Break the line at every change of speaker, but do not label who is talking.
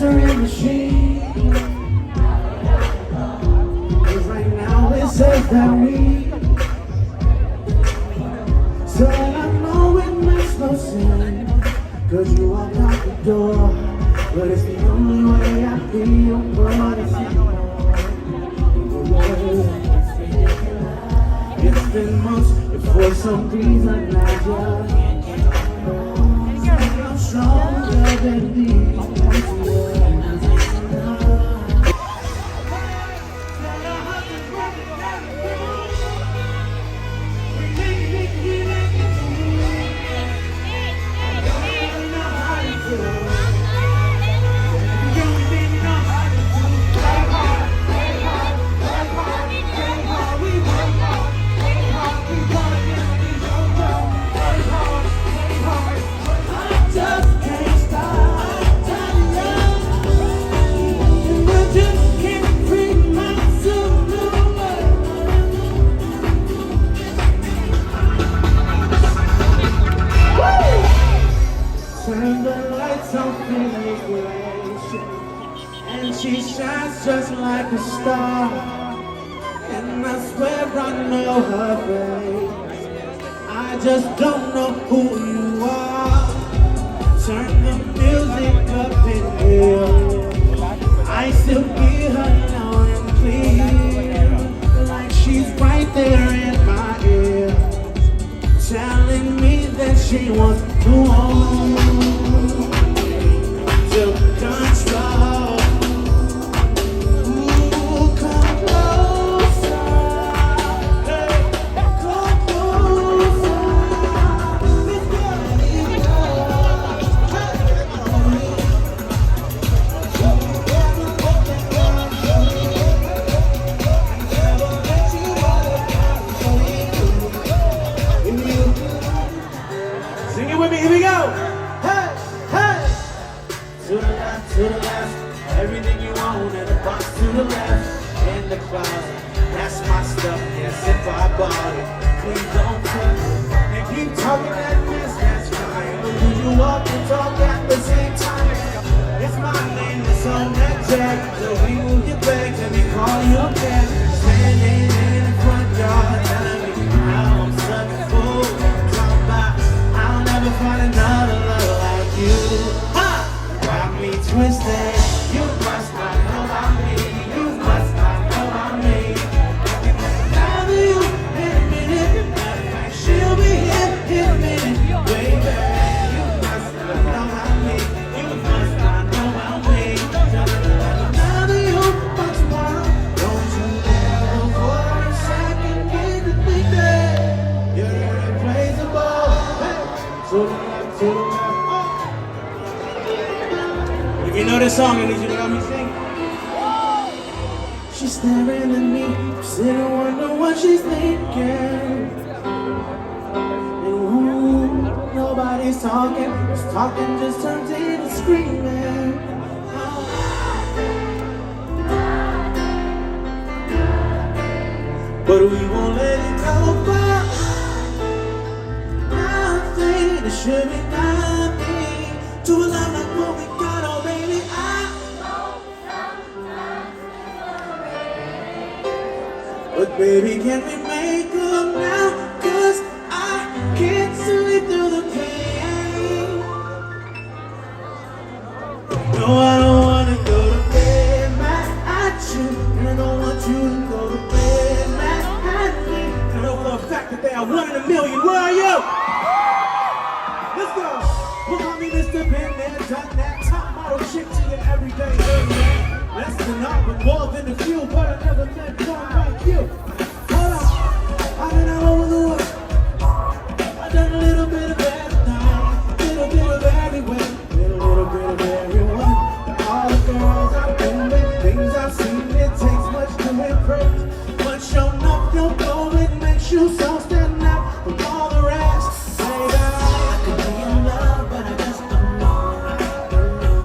answering machine. 'Cause right now it says that we. So I know it makes no sense, 'cause you walk out the door, but it's the only way I feel. But it's been months, if for some reason I just I'm stronger than these. Turn the lights on in this relation, and she shines just like a star. And I swear I know her face, I just don't know who you are. Turn the music up in here, I still hear her loud and clear, like she's right there in my ear, telling me that she wants to own. Sing it with me, here we go! Hey, hey! To the left, everything you own in a box to the left, in the closet, that's my stuff, yes, if I bought it, please don't touch it. And keep talking that mess, that's fine, but would you walk and talk at the same time? It's my name that's on that tag, so we move your bags and we call you a cab, standing in the front yard, telling me how I'm such a fool. Find another love like you. Ha! Got me twisted. You must not know about me. You must not know about me. Now that you in a minute, matter of fact, she'll be here in a minute, baby. You must not know about me. You must not know about me. Now that you want tomorrow, don't you ever for a second get to think that you're irreplaceable. To the left, to the left. If you know this song, I need you to help me sing. She's staring at me, sitting wondering what she's thinking. And nobody's talking, what's talking just turns into screaming. But we won't let it go far. It should be nothing to a love like what we got, oh baby. But baby, can we make up now? 'Cause I can't sleep through the pain. No, I don't wanna go to bed mad at you, and I don't want you to go to bed mad at me. I know for a fact that they are 1 in a million. Where are you? Let's go. Call me Mr. Been there, done that. Top model chick to your everyday man. Less than art, but more than a few. But I never met one like you.